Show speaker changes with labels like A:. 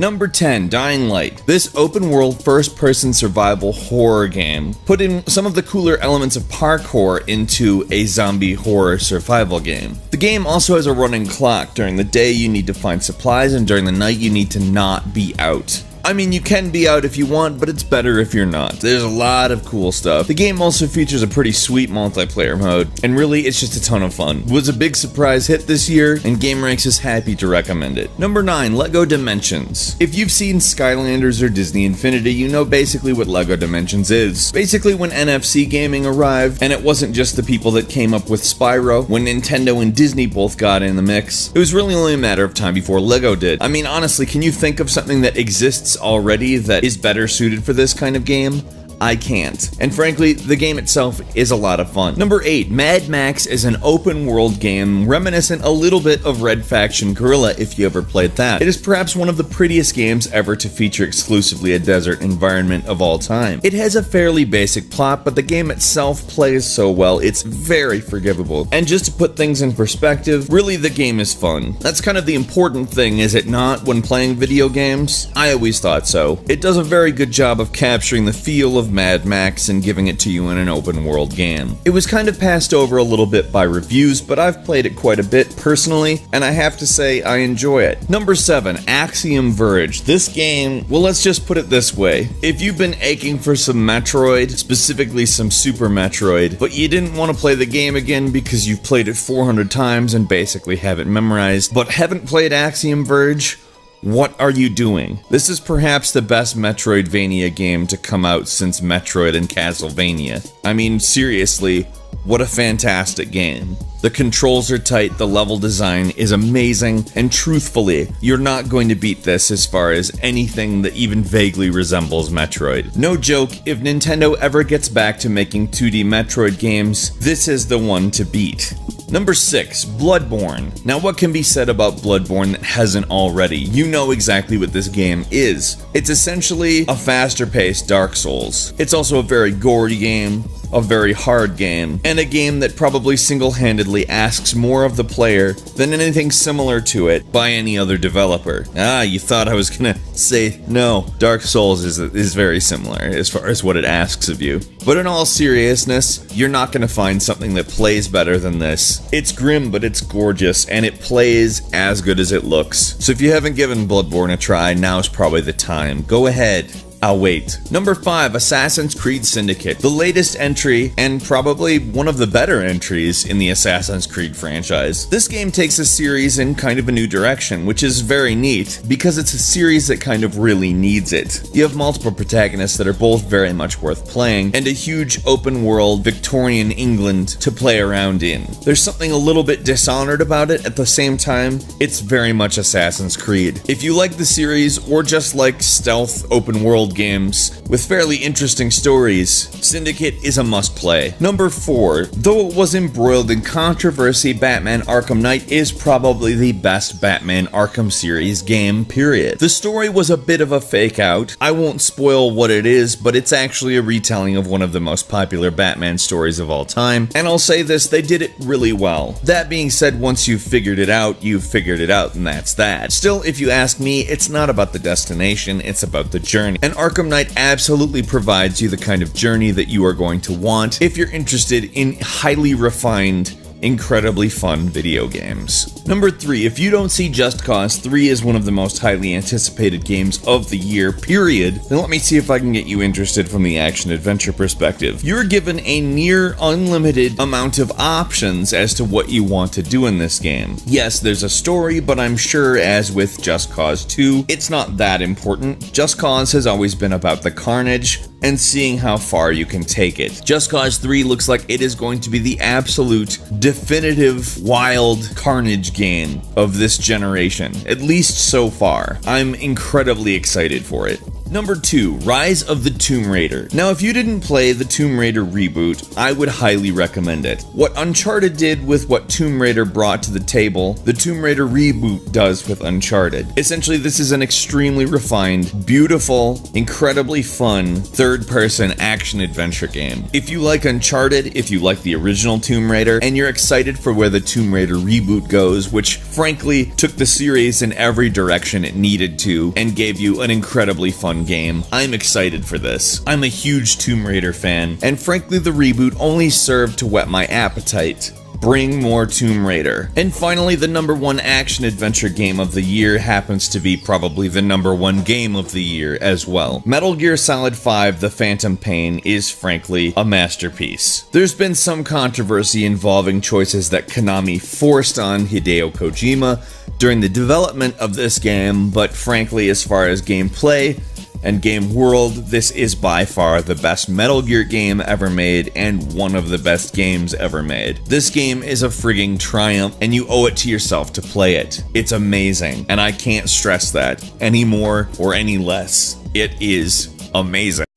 A: Number 10, Dying Light. This open-world first-person survival horror game put in some of the cooler elements of parkour into a zombie horror survival game. The game also has a running clock. During the day you need to find supplies, and during the night you need to not be out. I mean, you can be out if you want, but it's better if you're not. There's a lot of cool stuff. The game also features a pretty sweet multiplayer mode, and really, it's just a ton of fun. It was a big surprise hit this year, and GameRanks is happy to recommend it. Number 9, LEGO Dimensions. If you've seen Skylanders or Disney Infinity, you know basically what LEGO Dimensions is. Basically, when NFC gaming arrived, and it wasn't just the people that came up with Spyro, when Nintendo and Disney both got in the mix, it was really only a matter of time before LEGO did. I mean, honestly, can you think of something that exists already that is better suited for this kind of game? I can't. And frankly, the game itself is a lot of fun. Number 8, Mad Max is an open world game reminiscent a little bit of Red Faction Guerrilla if you ever played that. It is perhaps one of the prettiest games ever to feature exclusively a desert environment of all time. It has a fairly basic plot, but the game itself plays so well, it's very forgivable. And just to put things in perspective, really the game is fun. That's kind of the important thing, is it not, when playing video games? I always thought so. It does a very good job of capturing the feel of Mad Max and giving it to you in an open world game. It was kind of passed over a little bit by reviews, but I've played it quite a bit personally, and I have to say I enjoy it. Number 7, Axiom Verge. This game, well, let's just put it this way. If you've been aching for some Metroid, specifically some Super Metroid, but you didn't want to play the game again because you've played it 400 times and basically have it memorized, but haven't played Axiom Verge, what are you doing? This is perhaps the best Metroidvania game to come out since Metroid and Castlevania. I mean, seriously, what a fantastic game. The controls are tight, the level design is amazing, and truthfully, you're not going to beat this as far as anything that even vaguely resembles Metroid. No joke, if Nintendo ever gets back to making 2D Metroid games, this is the one to beat. Number 6, Bloodborne. Now, what can be said about Bloodborne that hasn't already? You know exactly what this game is. It's essentially a faster-paced Dark Souls. It's also a very gory game, a very hard game, and a game that probably single-handedly asks more of the player than anything similar to it by any other developer. Ah, you thought I was gonna say no. Dark Souls is very similar as far as what it asks of you. But in all seriousness, you're not gonna find something that plays better than this. It's grim, but it's gorgeous, and it plays as good as it looks. So if you haven't given Bloodborne a try, now's probably the time. Go ahead. I'll wait. Number 5, Assassin's Creed Syndicate. The latest entry, and probably one of the better entries in the Assassin's Creed franchise. This game takes a series in kind of a new direction, which is very neat, because it's a series that kind of really needs it. You have multiple protagonists that are both very much worth playing, and a huge open world Victorian England to play around in. There's something a little bit Dishonored about it. At the same time, it's very much Assassin's Creed. If you like the series, or just like stealth open world games with fairly interesting stories, Syndicate is a must-play. Number 4, though it was embroiled in controversy, Batman Arkham Knight is probably the best Batman Arkham series game, period. The story was a bit of a fake-out. I won't spoil what it is, but it's actually a retelling of one of the most popular Batman stories of all time, and I'll say this, they did it really well. That being said, once you've figured it out, and that's that. Still, if you ask me, it's not about the destination, it's about the journey. And Arkham Knight absolutely provides you the kind of journey that you are going to want if you're interested in highly refined, incredibly fun video games. Number 3, if you don't see Just Cause 3 as one of the most highly anticipated games of the year, period, then let me see if I can get you interested from the action-adventure perspective. You're given a near unlimited amount of options as to what you want to do in this game. Yes, there's a story, but I'm sure, as with Just Cause 2, it's not that important. Just Cause has always been about the carnage and seeing how far you can take it. Just Cause 3 looks like it is going to be the absolute definitive wild carnage game of this generation, at least so far. I'm incredibly excited for it. Number 2, Rise of the Tomb Raider. Now, if you didn't play the Tomb Raider reboot, I would highly recommend it. What Uncharted did with what Tomb Raider brought to the table, the Tomb Raider reboot does with Uncharted. Essentially, this is an extremely refined, beautiful, incredibly fun, third-person action-adventure game. If you like Uncharted, if you like the original Tomb Raider, and you're excited for where the Tomb Raider reboot goes, which frankly took the series in every direction it needed to, and gave you an incredibly fun game, I'm excited for this. I'm a huge Tomb Raider fan, and frankly the reboot only served to whet my appetite. Bring more Tomb Raider. And finally, the number 1 action-adventure game of the year happens to be probably the number 1 game of the year as well. Metal Gear Solid 5: The Phantom Pain is frankly a masterpiece. There's been some controversy involving choices that Konami forced on Hideo Kojima during the development of this game, but frankly, as far as gameplay and game world, this is by far the best Metal Gear game ever made and one of the best games ever made. This game is a frigging triumph, and you owe it to yourself to play it. It's amazing, and I can't stress that any more or any less. It is amazing.